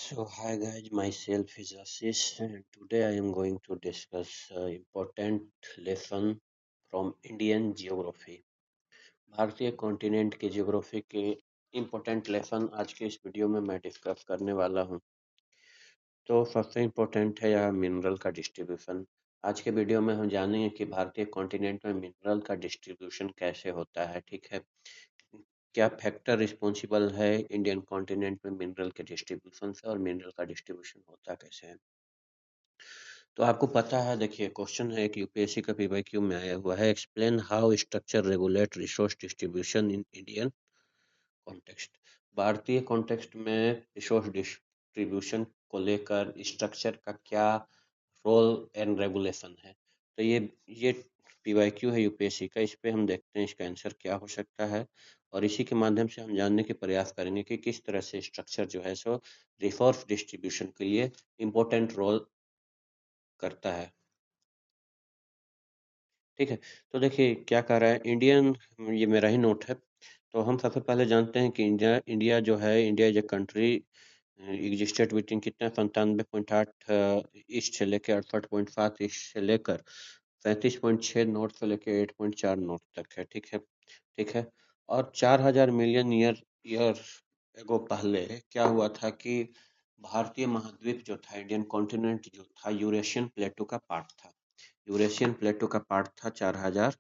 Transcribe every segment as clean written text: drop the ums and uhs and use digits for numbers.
So hi guys, myself is Ashish and today I am going to discuss important lesson from Indian geography. भारतीय continent की geography के important lesson आज के इस video में मैं डिस्कस करने वाला हूं। तो सबसे इम्पोर्टेंट है यहाँ मिनरल का डिस्ट्रीब्यूशन। आज के वीडियो में हम जानेंगे कि भारतीय कॉन्टिनेंट में मिनरल का डिस्ट्रीब्यूशन कैसे होता है, ठीक है। क्या फैक्टर रिस्पॉन्सिबल है इंडियन कॉन्टिनेंट में मिनरल के डिस्ट्रीब्यूशन से और मिनरल का डिस्ट्रीब्यूशन होता कैसे है। तो आपको पता है, देखिए क्वेश्चन है कि यूपीएससी का पीवाईक्यू में आया हुआ है, explain how structure regulate resource distribution in Indian context. भारतीय कॉन्टेक्स्ट में रिसोर्स डिस्ट्रीब्यूशन को लेकर स्ट्रक्चर का क्या रोल एंड रेगुलेशन है। तो ये पीवाईक्यू है यूपीएससी का, इस पे हम देखते हैं इसका आंसर क्या हो सकता है और इसी के माध्यम से हम जानने के प्रयास करेंगे कि किस तरह से स्ट्रक्चर जो है सो रिसोर्स डिस्ट्रीब्यूशन के लिए इम्पोर्टेंट रोल करता है, ठीक है। तो देखिए क्या कह रहा है इंडियन, ये मेरा ही नोट है। तो हम सबसे पहले जानते हैं कि इंडिया इंडिया जो है, India is a country existed between कितना 97.8 ईस्ट से लेकर 68.7 ईस्ट से लेकर 37.6 नॉर्थ से लेकर 8.4 नॉर्थ तक है, ठीक है, ठीक है। और 4,000 मिलियन ईयर एगो पहले क्या हुआ था कि भारतीय महाद्वीप जो था, इंडियन कॉन्टिनेंट जो था, यूरेशियन प्लेटो का पार्ट था। यूरेशियन प्लेटो का पार्ट था 4,000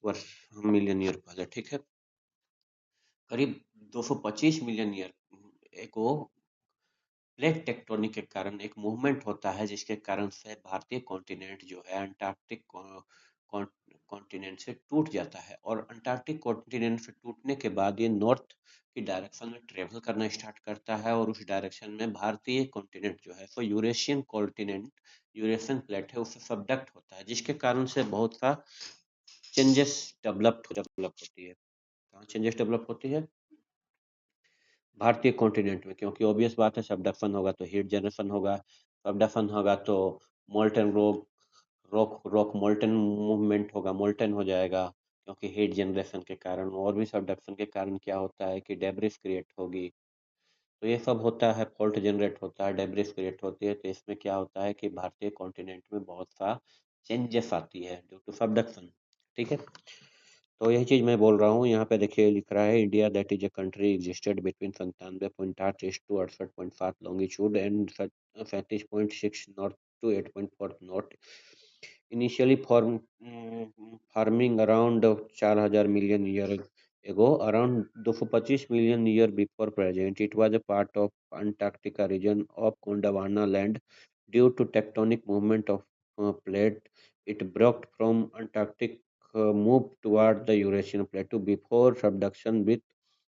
वर्ष मिलियन ईयर पहले, ठीक है। करीब 225 मिलियन ईयर एक वो प्लेट टेक्टोनिक के कारण एक मूवमेंट होता है जिसके कारण से भारतीय कॉन्टिनेंट जो है अंटार्कटिक कॉन्टिनेंट से टूट जाता है और अंटार्कटिक कॉन्टिनेंट से टूटने के बाद ये नॉर्थ की डायरेक्शन में ट्रेवल करना स्टार्ट करता है और उस डायरेक्शन में भारतीय कॉन्टिनेंट जो है वो यूरेशियन कॉन्टिनेंट, यूरेशियन प्लेट है, उससे सबडक्ट होता है जिसके कारण से बहुत सा चेंजेस डेवलप होती है। कहाँ चेंजेस डेवलप होती है? भारतीय कॉन्टिनेंट में, क्योंकि ऑब्वियस बात है सबडक्शन होगा तो हीट जनरेशन होगा, सबडक्शन होगा तो molten rock rock rock molten movement होगा, मोल्टन हो जाएगा क्योंकि हीट जनरेशन के कारण। और भी सबडक्शन के कारण क्या होता है कि डेब्रिस क्रिएट होगी। तो ये सब होता है, फॉल्ट जनरेट होता है, डेब्रिस क्रिएट होती है। तो इसमें क्या होता है कि भारतीय कॉन्टिनेंट में बहुत सा चेंजेस आती है ड्यू टू सबडक्शन, ठीक है। तो यही चीज मैं बोल रहा हूँ। यहाँ पे देखिए लिख रहा है India that is a country existed between 97.8 east to 68.7 longitude and 37.6 north to 8.4 north, initially farming around 4,000 million year ago, around 225 million year before present. It was a part of Antarctica region of Gondwana land. Due to tectonic movement of plate, it broke from Antarctic, moved toward the Eurasian plateau. Before subduction with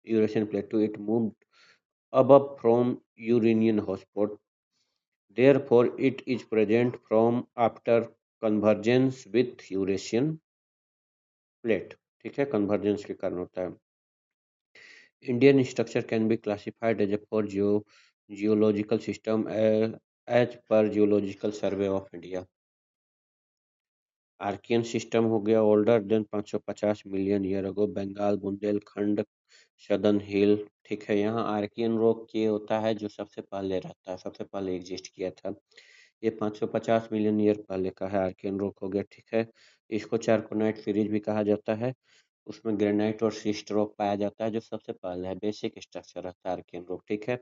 Eurasian plateau, it moved above from Uranian hotspot. Therefore, it is present from after convergence with Eurasian plate, ठीक है, convergence के कारण होता है। Indian structure can be classified as a four geological system as per Geological Survey of India. Archaean system हो गया older than 550 million year ago, Bengal, Bundelkhand, southern hill, ठीक है। यहाँ आर्कियन रॉक ये होता है जो सबसे पहले रहता है, सबसे पहले एग्जिस्ट किया था। ये 550 मिलियन ईयर पहले का है, आर्कियन रॉक हो गया, ठीक है। इसको चारकोनाइट सीरीज भी कहा जाता है। उसमें ग्रेनाइट और सिस्ट रॉक पाया जाता है जो सबसे पहले है, बेसिक स्ट्रक्चर रहता है आर्कियन रॉक, ठीक है।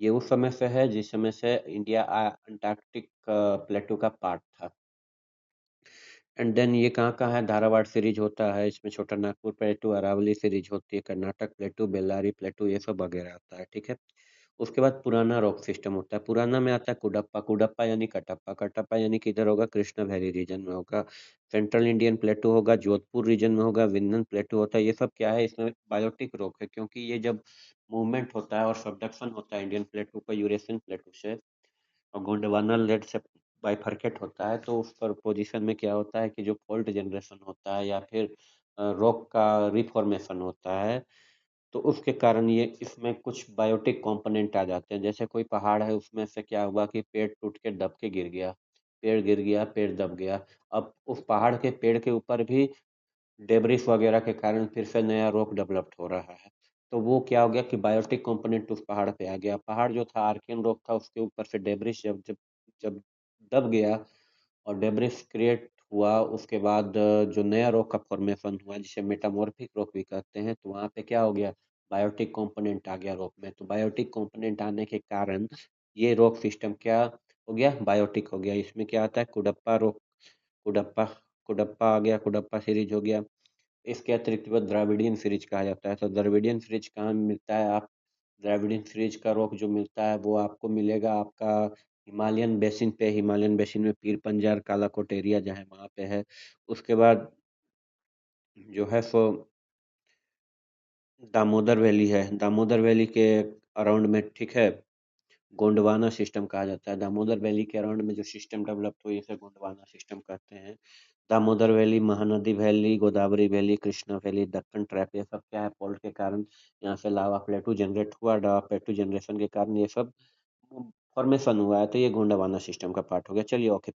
ये उस समय से है जिस समय से इंडिया अंटार्कटिक प्लेटो का पार्ट था। एंड देन ये कहाँ कहाँ है, धारावाड़ सीरीज होता है, इसमें छोटा नागपुर प्लेटू, अरावली सीरीज होती है, कर्नाटक प्लेटू, बेल्लारी प्लेटू, ये सब वगैरह आता है, ठीक है। उसके बाद पुराना रॉक सिस्टम होता है। पुराना में आता है कुडप्पा, कुडप्पा यानी कटप्पा, कटप्पा यानी किधर होगा, कृष्णा वैली रीजन में होगा। सेंट्रल इंडियन प्लेटू होगा, जोधपुर रीजन में होगा, विंध्यन प्लेटू होता है। ये सब क्या है, इसमें बायोटिक रॉक है क्योंकि ये जब मूवमेंट होता है और सबडक्शन होता है इंडियन प्लेटू का यूरेशियन प्लेटू से और गोंडवाना लेड से बाइफरकेट होता है, तो उस पर पोजीशन में क्या होता है कि जो फॉल्ट जनरेशन होता है या फिर रॉक का रिफॉर्मेशन होता है, तो उसके कारण ये इसमें कुछ बायोटिक कंपोनेंट आ जाते हैं। जैसे कोई पहाड़ है, उसमें से क्या हुआ कि पेड़ टूट के दब के गिर गया, पेड़ गिर गया, पेड़ दब गया। अब उस पहाड़ के पेड़ के ऊपर भी डेब्रिस वगैरह के कारण फिर से नया रॉक डेवलप्ड हो रहा है। तो वो क्या हो गया कि बायोटिक कंपोनेंट उस पहाड़ पे आ गया। पहाड़ जो था आर्कियन रॉक था, उसके ऊपर से डेब्रिस जब जब जब दब गया और डेब्रिस क्रिएट हुआ, उसके बाद जो नया रॉक का फॉर्मेशन हुआ जिसे मेटामॉर्फिक रॉक भी कहते हैं, तो वहाँ पे क्या हो गया, बायोटिक कंपोनेंट आ गया रॉक में। तो बायोटिक कंपोनेंट आने के कारण ये रॉक सिस्टम क्या हो गया, बायोटिक हो गया। इसमें क्या आता है, कुडप्पा रॉक, कुडप्पा कुडप्पा आ गया, कुडप्पा सीरीज हो गया। इसके अतिरिक्त वो द्रविडियन सीरीज कहा जाता है। तो द्रविडियन सीरीज कहाँ मिलता है, आप द्रविडियन सीरीज का रॉक जो मिलता है वो आपको मिलेगा आपका हिमालयन बेसिन पे। हिमालयन बेसिन में पीर पंजाल कालाकोट एरिया जहाँ वहाँ पे है। उसके बाद जो है सो दामोदर वैली है, दामोदर वैली के अराउंड में, ठीक है, गोंडवाना सिस्टम कहा जाता है। दामोदर वैली के अराउंड में जो सिस्टम डेवलप हुई इसे गोंडवाना सिस्टम कहते हैं। Damodar valley, Mahanadi valley, Godavari valley, Krishna valley, Deccan trap, ये सब क्या है, फॉल्ट के कारण यहाँ से लावा प्लेटू जनरेट हुआ। लावा प्लेटू जनरेशन के कारण ये सब फॉर्मेशन हुआ है। तो ये गोंडवाना सिस्टम का पार्ट हो गया। चलिए okay.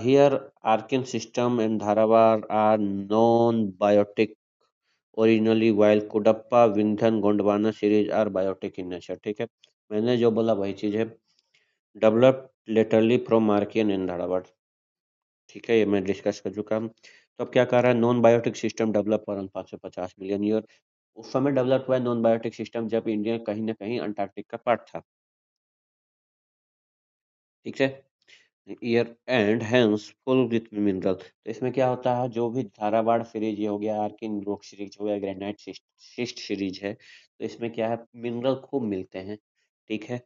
Here Archaean system and Dharwar are non biotic originally, while Cuddapah, Vindhyan, Gondwana series are biotic in nature. ठीक है, मैंने जो बोला वही चीज है। Develop laterally from Archaean and Dharwar. ठीक है, ये मैं डिस्कस कर चुका हूँ। तो अब क्या कर रहा है, non biotic system develop around 550 million year. उस समय डेवलप हुआ है नॉन बायोटिक सिस्टम जब इंडिया कहीं ना कहीं अंटार्कटिक का पार्ट था। ठीक है, year and hence full with mineral. तो इसमें क्या होता है, जो भी धारावाड़ सीरीज, ये हो गया आर्किन रॉक सीरीज हो गया, ग्रेनाइट शिस्ट सीरीज है, तो इसमें क्या है, मिनरल खूब मिलते हैं। ठीक है,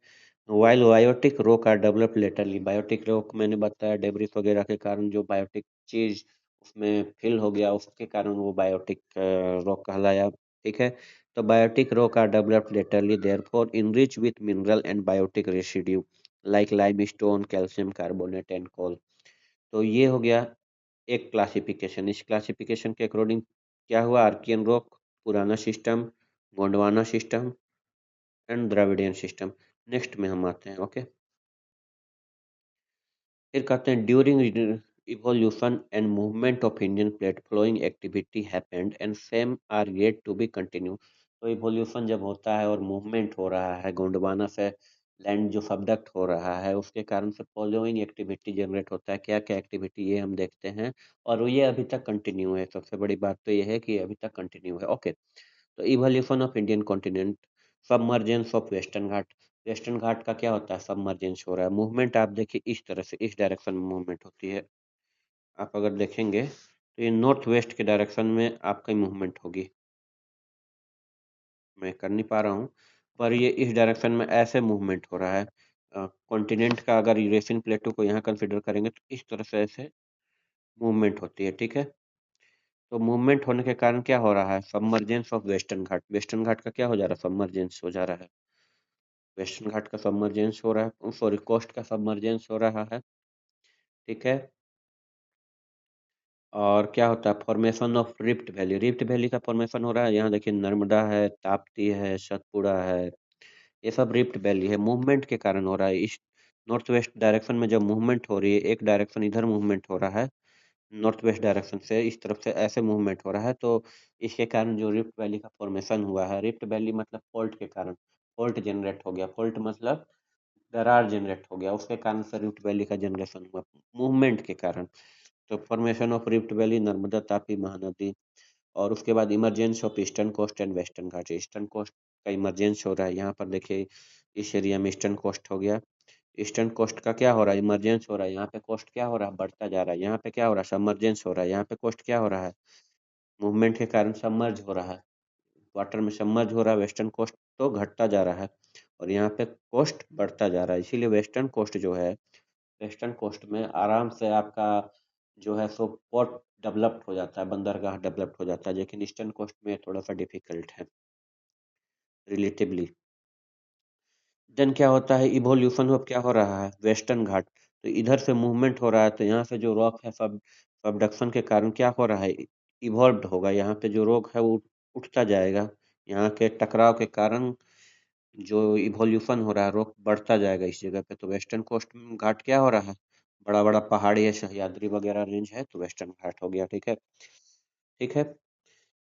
while biotic rock are develop laterally. Biotic rock मैंने बताया डेब्रिस वगैरह के कारण जो बायोटिक चीज उसमें फिल हो गया, उसके कारण वो बायोटिक रॉक कहलाया। ठीक है, तो biotic rock are developed laterally therefore enrich with mineral and biotic residue like limestone, calcium carbonate and coal. तो ये हो गया एक क्लासिफिकेशन। इस क्लासिफिकेशन के अकॉर्डिंग क्या हुआ, Archaean rock, Purana system, Gondwana system and Dravidian system. Next में हम आते हैं। ओके, फिर कहते हैं during evolution and movement of Indian plate flowing activity happened and same are yet to be continue. तो इवोल्यूशन जब होता है और मूवमेंट हो रहा है गोंडवाना से लैंड जो सबडक्ट हो रहा है, उसके कारण से फॉलोइंग एक्टिविटी जनरेट होता है। क्या क्या एक्टिविटी, ये हम देखते हैं। और ये अभी तक कंटिन्यू है। सबसे बड़ी बात तो ये है कि अभी तक कंटिन्यू है। ओके, तो evolution of Indian continent, submergence of Western Ghat. Western Ghat का क्या होता है, सबमर्जेंस हो रहा है। मूवमेंट आप देखिए इस तरह से, इस डायरेक्शन में मूवमेंट होती है। आप अगर देखेंगे तो ये नॉर्थ वेस्ट के डायरेक्शन में आपकी मूवमेंट होगी। मैं कर नहीं पा रहा हूँ, पर ये इस डायरेक्शन में ऐसे मूवमेंट हो रहा है। कॉन्टिनेंट का अगर यूरेशियन प्लेटो को यहाँ कंसिडर करेंगे तो इस तरह से ऐसे मूवमेंट होती है। ठीक है, तो मूवमेंट होने के कारण क्या हो रहा है, submergence of Western Ghat. Western Ghat का क्या हो जा रहा है, सबमर्जेंस हो जा रहा है। वेस्टर्न घाट का सबमर्जेंस हो रहा है, सॉरी, कोस्ट का सबमर्जेंस हो रहा है। ठीक है, और क्या होता है, formation of rift valley. Rift valley का फॉर्मेशन हो रहा है। यहाँ देखिए नर्मदा है, ताप्ती है, सतपुड़ा है, ये सब रिफ्ट वैली है। मूवमेंट के कारण हो रहा है। इस नॉर्थ वेस्ट डायरेक्शन में जब मूवमेंट हो रही है, एक डायरेक्शन इधर मूवमेंट हो रहा है, नॉर्थ वेस्ट डायरेक्शन से इस तरफ से ऐसे मूवमेंट हो रहा है, तो इसके कारण जो रिफ्ट वैली का फॉर्मेशन हुआ है। रिफ्ट वैली मतलब फॉल्ट के कारण, फॉल्ट जनरेट हो गया। फॉल्ट मतलब दरार जनरेट हो गया, उसके कारण से रिफ्ट वैली का जनरेशन हुआ मूवमेंट के कारण। तो formation of rift valley, Narmada, Tapi, Mahanadi. और उसके बाद emergence of eastern coast and western ghat. Eastern coast का इमरजेंस हो रहा है। यहाँ पर देखिए इस एरिया में ईस्टर्न कोस्ट हो गया। ईस्टर्न कोस्ट का क्या हो रहा है, इमरजेंस हो रहा है। यहाँ पे कोस्ट क्या हो रहा है, बढ़ता जा रहा है। यहाँ पे क्या हो रहा है, सबमर्जेंस हो रहा है। यहाँ पे कोस्ट क्या हो रहा है, मूवमेंट के कारण सबमर्ज हो रहा है, वाटर में सबमर्ज हो रहा है। वेस्टर्न कोस्ट तो घटता जा रहा है और यहाँ पे कोस्ट बढ़ता जा रहा है। इसीलिए वेस्टर्न कोस्ट जो है, वेस्टर्न कोस्ट में आराम से आपका जो है सो पोर्ट डेवलप्ड हो जाता है, बंदरगाह डेवलप्ड हो जाता है। लेकिन ईस्टर्न कोस्ट में थोड़ा सा डिफिकल्ट है रिलेटिवली। देन क्या होता है, इवोल्यूशन अब क्या हो रहा है, वेस्टर्न घाट। तो इधर से मूवमेंट हो रहा है, तो यहाँ से जो रॉक है सब सबडक्शन के कारण क्या हो रहा है, इवॉल्व होगा। यहाँ पे जो रॉक है वो उठता जाएगा। यहाँ के टकराव के कारण जो इवोल्यूशन हो रहा है, रॉक बढ़ता जाएगा इस जगह पे। तो वेस्टर्न कोस्ट घाट क्या हो रहा है, बड़ा बड़ा पहाड़ी है, सह्याद्री वगैरह रेंज है, तो वेस्टर्न घाट हो गया। ठीक है, ठीक है।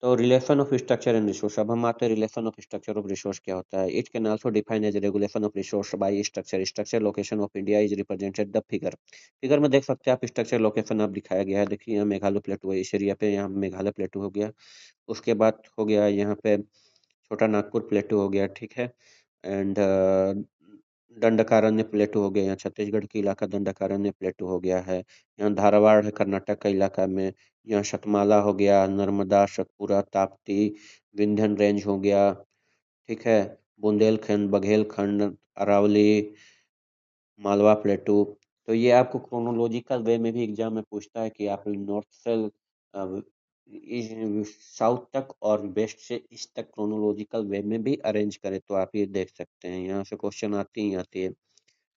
तो relation of structure and resource, अब हम आते हैं relation of structure of resource क्या होता है। It can also define as regulation of resource by structure, structure location of India is represented the figure. Figure में देख सकते हैं आप, स्ट्रक्चर लोकेशन आप दिखाया गया है। देखिए यहाँ मेघालय प्लेटू है, इस एरिया पे यहाँ मेघालय प्लेटू हो गया। उसके बाद हो गया यहाँ पे छोटा नागपुर प्लेटू हो गया, ठीक है। एंड दंडकारण्य प्लेटू हो गया, यहाँ छत्तीसगढ़ की इलाका दंडकारण्य प्लेटू हो गया है। यहाँ धारवाड़ है कर्नाटक का इलाका में। यहाँ शतमाला हो गया, नर्मदा, सतपुरा, ताप्ती, विंध्यन रेंज हो गया, ठीक है। बुंदेलखंड, बघेलखंड, अरावली, मालवा प्लेटू। तो ये आपको क्रोनोलॉजिकल वे में भी एग्जाम में पूछता है कि आप नॉर्थ से साउथ तक और वेस्ट से ईस्ट तक क्रोनोलॉजिकल वे में भी अरेंज करें, तो आप ये देख सकते हैं। यहाँ से क्वेश्चन आती ही आती है,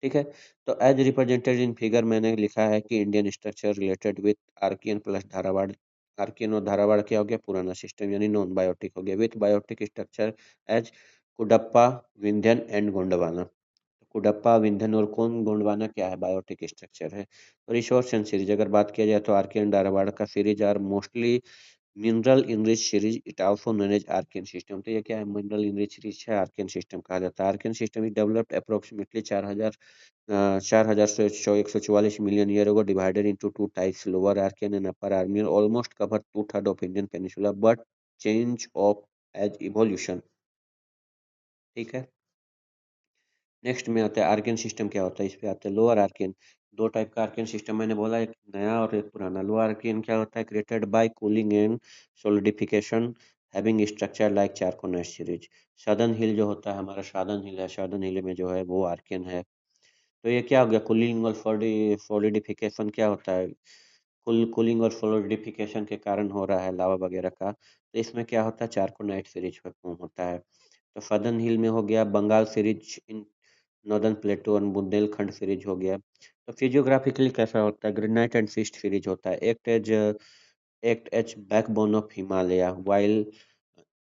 ठीक है। तो एज रिप्रेजेंटेड इन फिगर मैंने लिखा है कि Indian structure related with Archaean plus Dharwar. Archaean और धारावाड़ क्या हो गया, पुराना सिस्टम यानी नॉन बायोटिक हो गया, with biotic structure as Cuddapah, Vindhyan and Gondwana. Cuddapah, Vindhyan और कौन गोंडवाना क्या है, बायोटिक स्ट्रक्चर है। रिसोर्स एंड सीरीज अगर बात किया जाए तो आर्कियन धारावाड़ का series are mostly mineral enrich series, it also known as Archaean system. तो ये क्या है, मिनरल इनरिच सीरीज है, आर्कियन सिस्टम कहा जाता है। Archaean system is developed approximately 4,144 million year ago, divided into two types, lower Archean and upper Archean, almost cover two-thirds of Indian peninsula, but change of as evolution, ठीक है। Next में आता है Archaean system क्या होता है, इस पे आते हैं लोअर आर्कियन। दो टाइप का आर्कियन सिस्टम मैंने बोला, एक नया और एक पुराना। लोअर आर्कियन क्या होता है, created by cooling and solidification, having structure like charnockite series. Southern hill जो होता है हमारा, सादर्न हिल है, सादर्न हिल में जो है वो आर्कियन है। तो ये क्या हो गया, कूलिंग और सॉलिडिफिकेशन क्या होता है, कूलिंग और सॉलिडिफिकेशन के कारण हो रहा है लावा वगैरह का। तो इसमें क्या होता है, चारकोनाइट सीरीज फॉर्म होता है। तो सदर्न हिल में हो गया बंगाल सीरीज, इन नॉर्दर्न प्लेटो और बुंदेलखंड सीरीज हो गया। तो फिजियोग्राफिकली कैसा होता है, ग्रेनाइट एंड सिस्ट सीरीज होता है। Act as backbone of Himalaya, while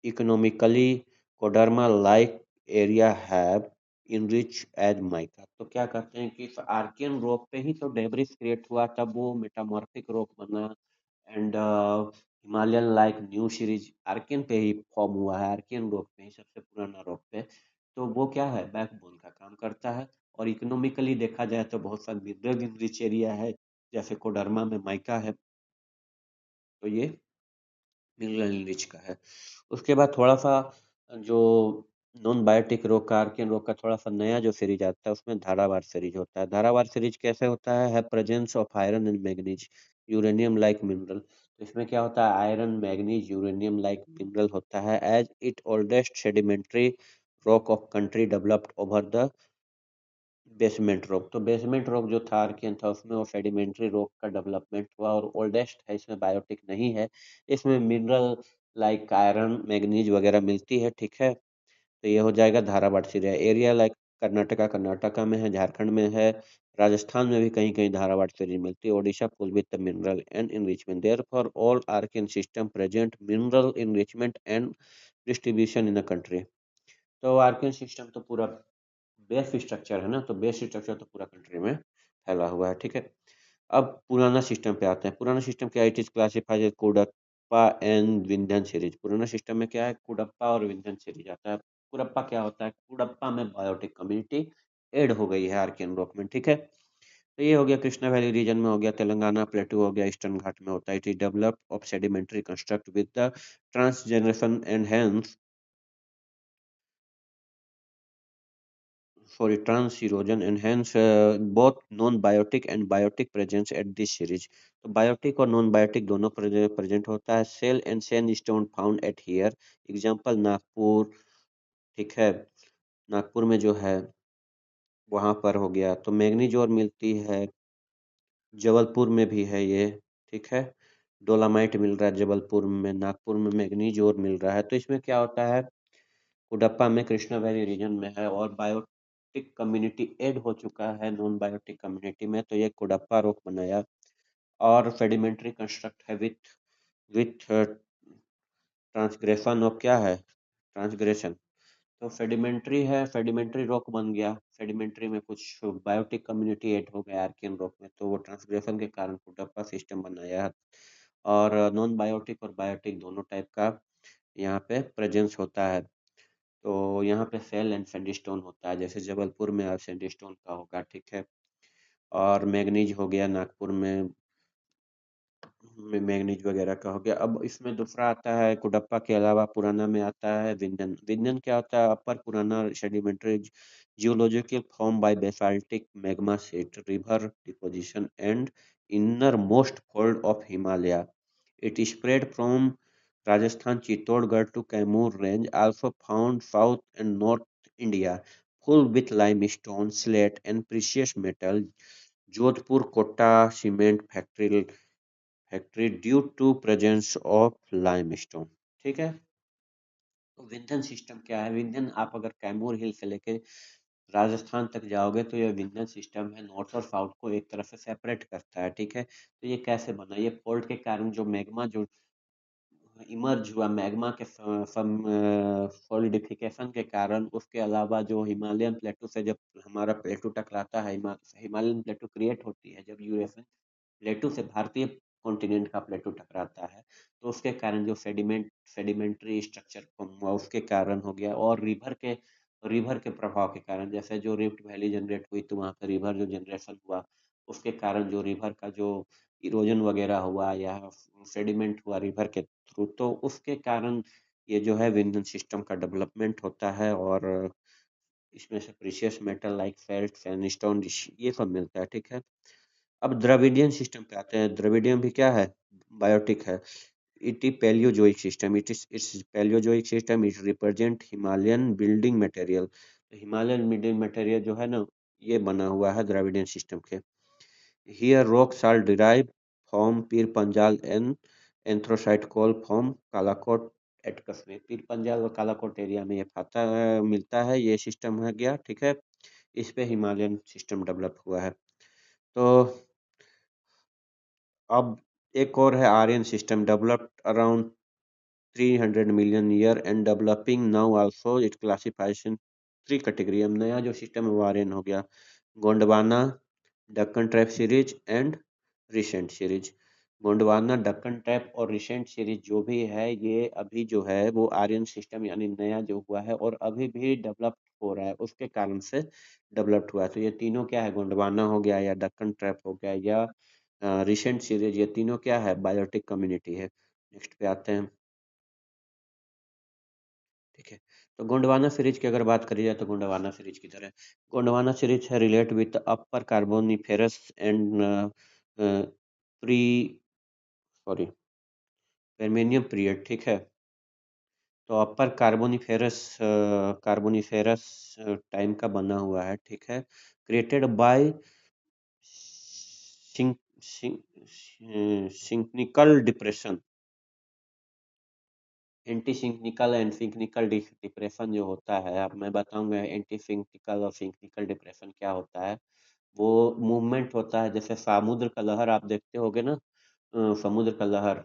economically Koderma like area have enriched as mica। तो क्या कहते हैं कि इस आर्कियन रॉक पे ही तो डेब्रिस क्रिएट हुआ, तब वो मेटामॉर्फिक रॉक बना। And Himalayan like new series Archaean पे ही फॉर्म हुआ है, आर्कियन रॉक पे ही, सबसे पुराना रॉक पे। तो वो क्या है, बैकबोन का काम करता है। और इकोनॉमिकली देखा जाए तो बहुत सा मिनरल रिच एरिया है, जैसे कोडरमा में माइका है, तो ये मिनरल रिच का है। उसके बाद थोड़ा सा जो नॉन बायोटिक रोग का, आर्कियन रोग का थोड़ा सा नया जो सीरीज आता है, उसमें धारावार सीरीज होता है। धारावार सीरीज कैसे होता है presence of iron and manganese, uranium like mineral. तो इसमें क्या होता है, iron, manganese, uranium like mineral होता है। As it oldest sedimentary rock of country developed over the basement rock. तो बेसमेंट रॉक जो था आर्कियन था, उसमें वो सेडिमेंट्री रॉक का डेवलपमेंट हुआ और ओल्डेस्ट है, इसमें बायोटिक नहीं है। इसमें मिनरल लाइक आयरन, मैग्नीज वगैरह मिलती है, ठीक है। तो ये हो जाएगा Dharwar series. Area like Karnataka, Karnataka में है, झारखंड में है, राजस्थान में भी कहीं कहीं धारावाड़ सीरीज मिलती है। Odisha full with mineral and enrichment, there for all Archaean system present mineral enrichment and distribution in the country. तो आर्कियन सिस्टम तो पूरा बेस स्ट्रक्चर है ना, तो बेस स्ट्रक्चर तो पूरा कंट्री में फैला हुआ है, ठीक है। अब पुराना सिस्टम पे आते हैं। पुराना सिस्टम क्या, it is classified Cuddapah and Vindhyan series. Purana system में क्या है, कुडप्पा और विंध्यन सीरीज आता है। कुडप्पा क्या होता है, कुडप्पा में बायोटिक कम्युनिटी ऐड हो गई है आर्कियन रॉक में, ठीक है। तो ये हो गया कृष्णा वैली रीजन में, हो गया तेलंगाना प्लेटू, हो गया ईस्टर्न घाट में होता है। It is developed of sedimentary construct with the transgeneration and hence sorry trans erosion and hence both non-biotic and biotic presence at this series। तो बायोटिक और नॉन बायोटिक दोनों प्रेजेंट होता है। Shale and sand stone found at here, example Nagpur, ठीक है। नागपुर में जो है वहां पर हो गया। तो मैग्नीज और मिलती है, जबलपुर में भी है ये, ठीक है। डोलामाइट मिल रहा है जबलपुर में, नागपुर में मैग्नीज और मिल रहा है। तो इसमें क्या होता है, कुडप्पा में कृष्णा वैली रीजन में है और बायोटिक कम्युनिटी ऐड हो चुका है नॉन बायोटिक कम्युनिटी में, तो ये कुडप्पा रॉक बनाया। और सेडिमेंट्री कंस्ट्रक्ट है विथ ट्रांसग्रेशन ऑफ क्या है, ट्रांसग्रेशन। तो सेडिमेंट्री है, सेडिमेंट्री रॉक बन गया। सेडिमेंट्री में कुछ बायोटिक कम्युनिटी ऐड हो गया आर्कियन रॉक में, तो वो ट्रांसग्रेशन के कारण कुडप्पा सिस्टम बनाया। और नॉन बायोटिक और बायोटिक दोनों टाइप का यहाँ पे प्रेजेंस होता है। तो यहाँ पे सेल एंड सैंडस्टोन होता है, जैसे जबलपुर में आप सैंडस्टोन का होगा, ठीक है। और मैग्नीज हो गया नागपुर में, मैग्नीज वगैरह का हो गया। अब इसमें दूसरा आता है कुडप्पा के अलावा पुराना में आता है विंध्यन। विंध्यन क्या होता है? अपर पुराना sedimentary geological form by basaltic magma seat river deposition and inner most fold of Himalaya. It spread from Rajasthan Chittorgarh to Kaimur range, also found south and north India, full with limestone, slate and precious metal. Jodhpur Kota cement factory due to presence of limestone। ठीक है। तो Vindhyan system क्या है? विंध्यन आप अगर कैमूर हिल से लेके राजस्थान तक जाओगे तो ये विंध्यन सिस्टम है, नॉर्थ और साउथ को एक तरफ से सेपरेट करता है, ठीक है। तो ये कैसे बना? ये फोल्ड के कारण जो मैग्मा जो इमर्ज हुआ मैग्मा के सॉलिडिफिकेशन के कारण, उसके अलावा जो हिमालयन प्लेटो से जब हमारा प्लेटो टकराता है, हिमालयन प्लेटो क्रिएट होती है जब यूएसएन प्लेटो से भारतीय कॉन्टिनेंट का प्लेटो टकराता है, तो उसके कारण जो सेडिमेंट्री स्ट्रक्चर फॉर्म हुआ उसके कारण हो गया। और रिवर के प्रभाव के कारण, जैसे जो रिफ्ट वैली जनरेट हुई तो वहाँ पे रिवर जो जनरेशन हुआ, उसके कारण जो रिवर का जो इरोजन वगैरह हुआ या सेडिमेंट हुआ रिवर के थ्रू, तो उसके कारण ये जो है विंडन सिस्टम का डेवलपमेंट होता है। और इसमें से precious metal like felt sandstone ये सब मिलता है, ठीक है। अब द्रविडियन सिस्टम पे आते हैं। द्रविडियन भी क्या है? बायोटिक है। It is Palaeozoic system, it's Palaeozoic system, it represent Himalayan building material. Himalayan building material जो है ना, ये बना हुआ है द्रविडियन सिस्टम के। Here rocks are derived from Pir Panjal and anthracite coal from Kalakot at Kashmir। Pir Panjal और Kalakot area में ये पाता मिलता है, ये सिस्टम है गया, ठीक है। इस पे हिमालयन सिस्टम डेवलप हुआ है। तो अब एक और है Aryan system, developed around 300 million year and developing now also. It classifies in 3 category. अब नया जो सिस्टम है वो आर्यन हो गया। Gondwana, Deccan trap series and recent series. Gondwana, Deccan trap और रिसेंट सीरीज जो भी है, ये अभी जो है वो आर्यन सिस्टम यानी नया जो हुआ है और अभी भी डेवलप हो रहा है, उसके कारण से डेवलप्ड हुआ है। तो ये तीनों क्या है? गोंडवाना हो गया या दक्कन ट्रैप हो गया या रिसेंट सीरीज, ये तीनों क्या है? बायोटिक कम्युनिटी है। नेक्स्ट पे आते हैं, ठीक है। तो गोंडवाना सीरीज की अगर बात करी जाए तो गोंडवाना सीरीज की तरह गोंडवाना सीरीज है relate with upper Carboniferous and pre sorry Permian period, ठीक है। तो अपर कार्बोनिफेरस टाइम का बना हुआ है, ठीक है। Created by synclinal depression. Anti synclinal and synclinal depression जो होता है, अब मैं बताऊंगा एंटी सिंक्निकल और सिंक्निकल डिप्रेशन क्या होता है। वो मूवमेंट होता है, जैसे समुद्र का लहर आप देखते होगे ना, समुद्र का लहर,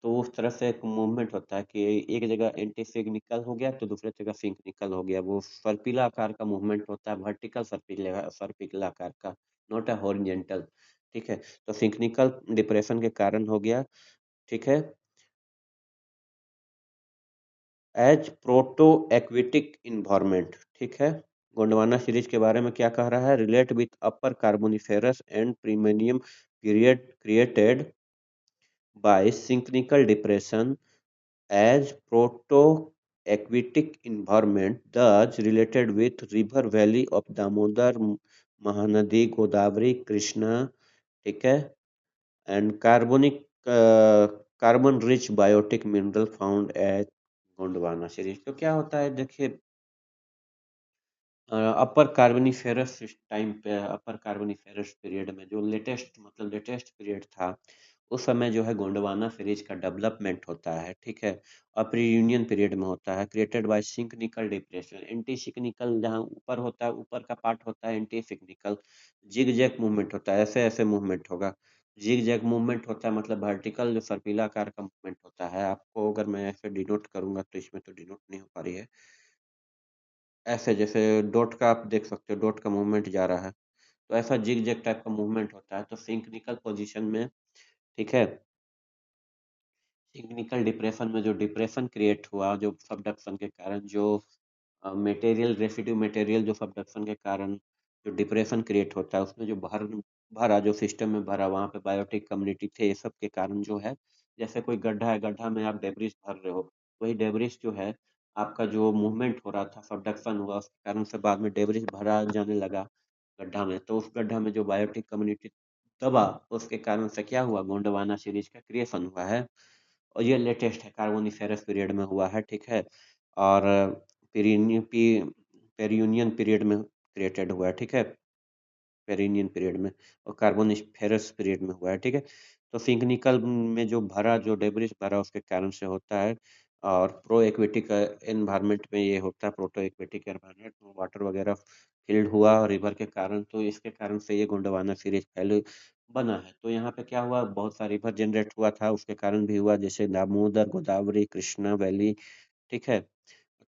तो उस तरह से एक मूवमेंट होता है कि एक जगह एंटी सिग्निकल हो गया तो दूसरे जगह सिंक्निकल हो गया। वो सर्पिला आकार का मूवमेंट होता है, वर्टिकल सर्पिला सर्पिला आकार का, नॉट अ हॉरिजेंटल, ठीक है। तो सिंक्निकल डिप्रेशन के कारण हो गया, ठीक है। एज प्रोटो एक्विटिक इन्वायरमेंट, ठीक है। गोंडवाना सीरीज के बारे में क्या कह रहा है? Relate with upper Carboniferous and premium period created by synclinal depression as proto-aquatic environment, thus related with river valley of Damodar, Mahanadi, Godavari, Krishna, ठीक है, and carbon rich biotic mineral found at Gondwana series. तो क्या होता है देखिए, अपर Carboniferous time पे, अपर Carboniferous period में जो लेटेस्ट मतलब लेटेस्ट पीरियड था, उस समय जो है गोंडवाना सीरीज का डेवलपमेंट होता है, ठीक है। और प्री यूनियन पीरियड में होता है, created by synclinal depression. Anti सिक्निकल जहाँ ऊपर होता है, ऊपर का पार्ट होता है एंटी सिक्निकल, जिग जैग मूवमेंट होता है, ऐसे ऐसे मूवमेंट होगा। जिग जैग मूवमेंट होता है मतलब वर्टिकल जो सर्पिला आकार का मूवमेंट होता है। आपको अगर मैं ऐसे डिनोट करूंगा तो इसमें तो डिनोट नहीं हो पा रही है, ऐसे जैसे डॉट का आप देख सकते हो, डॉट का मूवमेंट जा रहा है, तो ऐसा जिग जैग टाइप का मूवमेंट होता है। तो सिंक्रिकल पोजीशन में, ठीक है, टेक्निकल डिप्रेशन में जो डिप्रेशन क्रिएट हुआ जो सबडक्शन के कारण जो मटेरियल रेसिड्यू मटेरियल जो सबडक्शन के कारण जो डिप्रेशन क्रिएट होता है उसमें जो भरा जो सिस्टम में भरा वहाँ पे बायोटिक कम्युनिटी थे ये सब के कारण जो है जैसे कोई गड्ढा है गड्ढा में आप डेब्रिस भर रहे हो वही डेब्रिस जो है आपका जो मूवमेंट हो रहा था सबडक्शन हुआ उसके कारण से बाद में डेब्रिस भरा जाने लगा गड्ढा में तो उस गड्ढा में जो बायोटिक कम्युनिटी दबा उसके कारण से क्या हुआ गोंडवाना सीरीज का क्रिएशन हुआ है और ये लेटेस्ट है कार्बोनिफेरस पीरियड में हुआ है ठीक है और पेरियूनियन पीरियड में क्रिएटेड हुआ है ठीक है पेरिनियन पीरियड में और कार्बोनिफेरस पीरियड में हुआ है ठीक है तो सिंक्निकल में जो भरा जो डेब्रिस भरा उसके कारण से होता है और प्रो एक्वेटिक एनवायरनमेंट में ये होता है प्रोटो एक्वेटिक एनवायरनमेंट में वाटर वगैरह फिल्ड हुआ रिवर के कारण तो इसके कारण से ये गोंडवाना सीरीज पहले बना है तो यहाँ पे क्या हुआ बहुत सारी रिवर जनरेट हुआ था उसके कारण भी हुआ जैसे दामोदर गोदावरी कृष्णा वैली ठीक है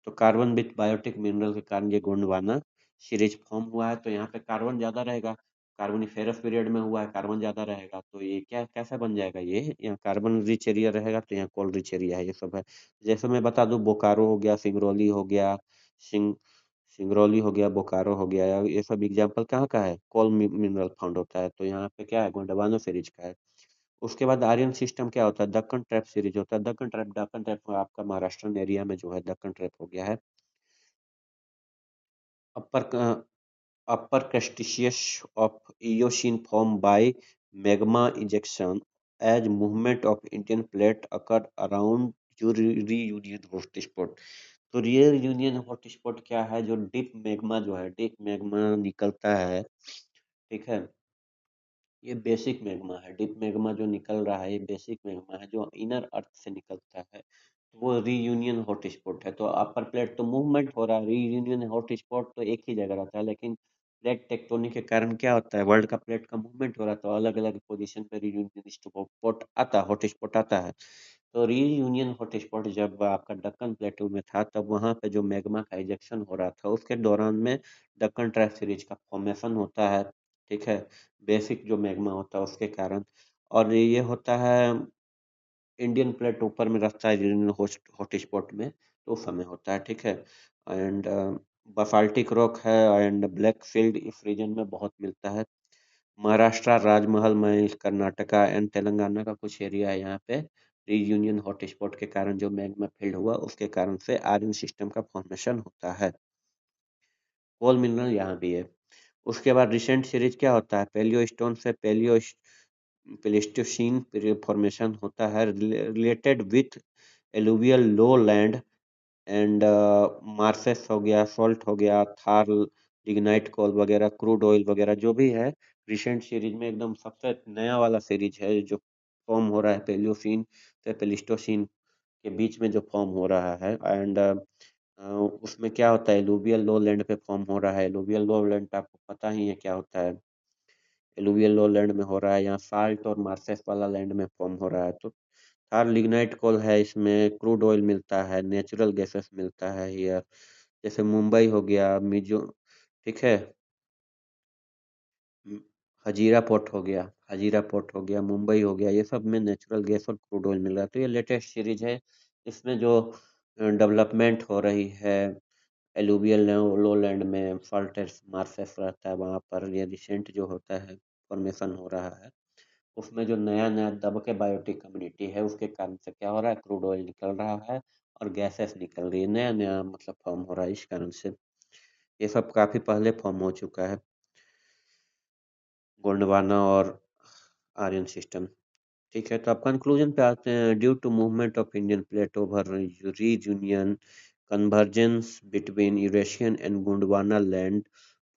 तो कार्बन विथ बायोटिक मिनरल के कारण ये गोंडवाना सीरीज फॉर्म हुआ है तो यहाँ पे कार्बन ज्यादा रहेगा कार्बोनिफेरस पीरियड में हुआ है कार्बन ज्यादा रहेगा तो ये क्या कैसा बन जाएगा ये यहाँ कार्बन रिच एरिया रहेगा तो यहाँ कोल रिच एरिया है ये सब है जैसे मैं बता दूं बोकारो हो गया सिंगरौली हो गया सिंग सिंगरौली हो गया बोकारो हो गया ये सब एग्जाम्पल कहाँ का है कोल मिनरल फाउंड होता है तो यहाँ पे क्या है गोंडवाना सीरीज का है उसके बाद आर्यन सिस्टम क्या होता है दक्कन ट्रैप सीरीज होता है दक्कन ट्रैप आपका महाराष्ट्र एरिया में जो है दक्कन ट्रैप हो गया है अपर upper cretaceous of Eocene formed by magma ejection as movement of Indian plate occurred around reunion hotspot तो reunion hotspot क्या है जो डीप मैग्मा जो है डीप मैग्मा निकलता है ठीक है ये बेसिक मैग्मा है डीप मैग्मा जो निकल रहा है ये बेसिक मैग्मा है जो इनर अर्थ से निकलता है वो रीयूनियन हॉटस्पॉट है तो अपर प्लेट तो मूवमेंट हो रहा है रीयूनियन हॉटस्पॉट तो एक ही जगह रहता है लेकिन प्लेट टेक्टोनिक के कारण क्या होता है वर्ल्ड का प्लेट का मूवमेंट हो रहा है तो अलग अलग पोजीशन पे रीयूनियन स्पॉट आता है हॉटस्पॉट आता है तो रीयूनियन हॉटस्पॉट जब आपका दक्कन प्लेटू में था तब वहां पे जो मैग्मा का इजेक्शन हो रहा था उसके दौरान में दक्कन ट्रैप सीरीज का फॉर्मेशन होता है ठीक है बेसिक जो मैग्मा होता है उसके कारण और ये होता है इंडियन प्लेट ऊपर में रहता है यूरेनियन हॉटस्पॉट में तो उस समय होता है ठीक है एंड बसाल्टिक रॉक है एंड ब्लैक फील्ड इस रीजन में बहुत मिलता है महाराष्ट्र राजमहल में कर्नाटका एंड तेलंगाना का कुछ एरिया है यहाँ पे रीयूनियन हॉटस्पॉट के कारण जो मैग्मा फील्ड हुआ उसके कारण से आर्यन सिस्टम का फॉर्मेशन होता है कोल मिनरल यहाँ भी है उसके बाद रिसेंट सीरीज क्या होता है पेलियो स्टोन से प्लेस्टोसीन फॉर्मेशन होता है related with alluvial low land and marshes हो गया सॉल्ट हो गया थार लिग्नाइट कोल वगैरह क्रूड ऑयल वगैरह जो भी है रिसेंट सीरीज में एकदम सबसे नया वाला सीरीज है जो फॉर्म हो रहा है पेलियोसीन से प्लेस्टोसीन के बीच में जो फॉर्म हो रहा है एंड उसमें क्या होता है एलुवियल लो लैंड पे फॉर्म हो रहा है एलुवियल लो लैंड पे आपको पता ही है क्या होता है एलुवियल लो लैंड में हो रहा है यहाँ साल्ट और मार्सेस वाला लैंड में फॉर्म हो रहा है तो थार लिग्नाइट कोल है इसमें क्रूड ऑयल मिलता है नेचुरल गैसेस मिलता है हियर जैसे मुंबई हो गया मिजो ठीक है म- हजीरा पोर्ट हो गया हजीरा पोर्ट हो गया मुंबई हो गया ये सब में नेचुरल गैस और क्रूड ऑयल मिल रहा है तो ये लेटेस्ट सीरीज है इसमें जो डेवलपमेंट हो रही है एलुवियल लोलैंड में सॉल्टेड मार्सेस रहता है वहाँ पर ये रिसेंट जो होता है फॉर्मेशन हो रहा है उसमें जो नया नया दब के बायोटिक कम्युनिटी है उसके कारण से क्या हो रहा है क्रूड ऑयल निकल रहा है और गैसेस निकल रही है नया नया मतलब फॉर्म हो रहा है इस कारण से ये सब काफी पहले फॉर्म हो चुका है गोंडवाना और आर्यन सिस्टम ठीक है तो अब कंक्लूजन पे आते हैं due to movement of Indian plate over Reunion convergence between Eurasian and Gondwana land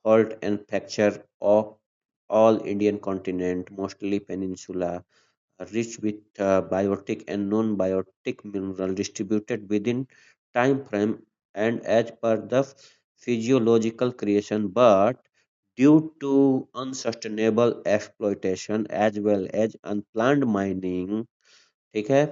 fault and fracture of all Indian continent, mostly peninsula, rich with biotic and non-biotic mineral distributed within time frame and as per the physiological creation, but due to unsustainable exploitation as well as unplanned mining, ठीक है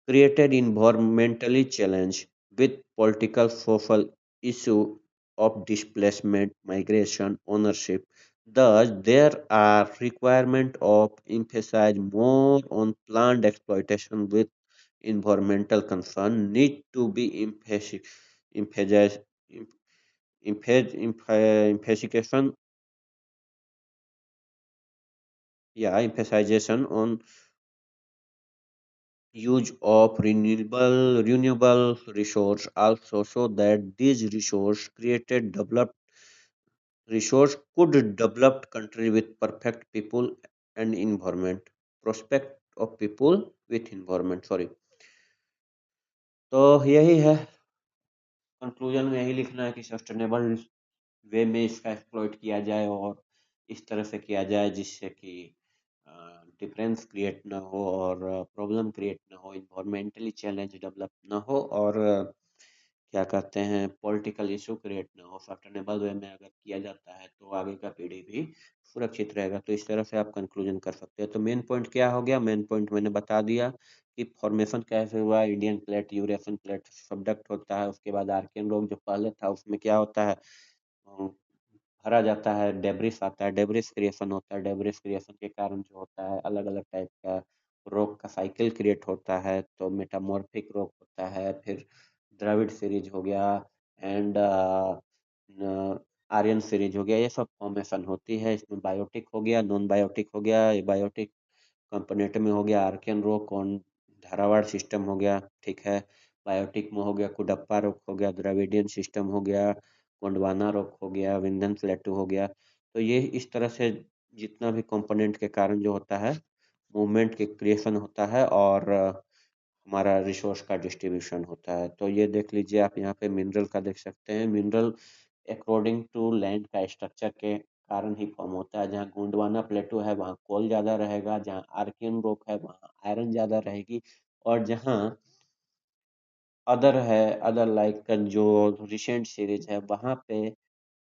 created environmentally challenge with political social issue of displacement, migration, ownership. Thus, there are requirement of emphasize more on plant exploitation with environmental concern need to be emphasize, emphasization, yeah, emphasization on use of renewable resource also, so that these resource created developed resource could developed country with perfect people and environment prospect of people with environment, sorry। तो यही है, conclusion में यही लिखना है कि sustainable वे में इसका एक्सप्लॉइट किया जाए और इस तरह से किया जाए जिससे कि डिफरेंस क्रिएट ना हो और प्रॉब्लम क्रिएट ना हो, इन्वायरमेंटली चैलेंज डेवलप ना हो और क्या कहते हैं पॉलिटिकल इशू क्रिएट ना हो। सस्टेनेबल वे में अगर किया जाता है तो आगे का पीढ़ी भी सुरक्षित रहेगा। तो इस तरह से आप कंक्लूजन कर सकते हैं। तो मेन पॉइंट क्या हो गया, मेन पॉइंट मैंने बता दिया कि फॉर्मेशन कैसे हुआ, इंडियन प्लेट यूरेशियन प्लेट सब्डक्ट होता है, उसके बाद आर्कियन रॉक जो पहले था उसमें क्या होता है, भरा जाता है, डेब्रिस आता है, डेब्रिस क्रिएशन होता है, डेब्रिस क्रिएशन के कारण जो होता है अलग अलग टाइप का रॉक का साइकिल क्रिएट होता है। तो मेटामॉर्फिक रॉक होता है, फिर द्रविड़ सीरीज हो गया एंड आर्यन सीरीज हो गया, ये सब फॉर्मेशन होती है। इसमें बायोटिक हो गया, नॉन बायोटिक हो गया। ये बायोटिक कंपोनेंट में हो गया आर्कियन रॉक और धारावाड़ सिस्टम हो गया, ठीक है। बायोटिक में हो गया कुडप्पा रॉक हो गया, द्रविडियन सिस्टम हो गया, गोंडवाना रॉक हो गया, विंध्यन प्लेटू हो गया। तो ये इस तरह से जितना भी कंपोनेंट के कारण जो होता है मूवमेंट के क्रिएशन होता है और हमारा रिसोर्स का डिस्ट्रीब्यूशन होता है। तो ये देख लीजिए आप यहाँ पे मिनरल का देख सकते हैं। मिनरल अकॉर्डिंग टू लैंड का स्ट्रक्चर के कारण ही फॉर्म होता है। जहाँ गोंडवाना प्लेटो है वहाँ कोल ज़्यादा रहेगा, जहाँ आर्कियन रॉक है वहाँ आयरन ज़्यादा रहेगी, और जहाँ अदर है, अदर लाइक जो रिसेंट सीरीज है वहाँ पे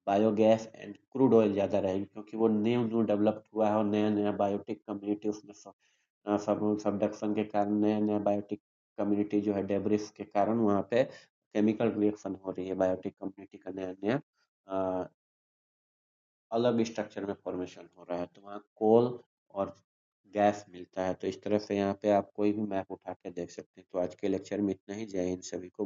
बायोगैस एंड क्रूड ऑयल ज़्यादा रहेगी, क्योंकि वो न्यू न्यू डेवलप्ड हुआ है और नया नया बायोटिक कम्युनिटी उसमें सब सबडक्शन के कारण नया नया बायोटिक कम्युनिटी जो है डेब्रिस के कारण वहाँ पे केमिकल रिएक्शन हो रही है, बायोटिक कम्युनिटी का नया नया अलग स्ट्रक्चर में फॉर्मेशन हो रहा है। तो वहाँ कोल और गैस मिलता है। तो इस तरह से यहाँ पे आप कोई भी मैप उठा के देख सकते हैं। तो आज के लेक्चर में इतना ही। जय हिंद सभी को।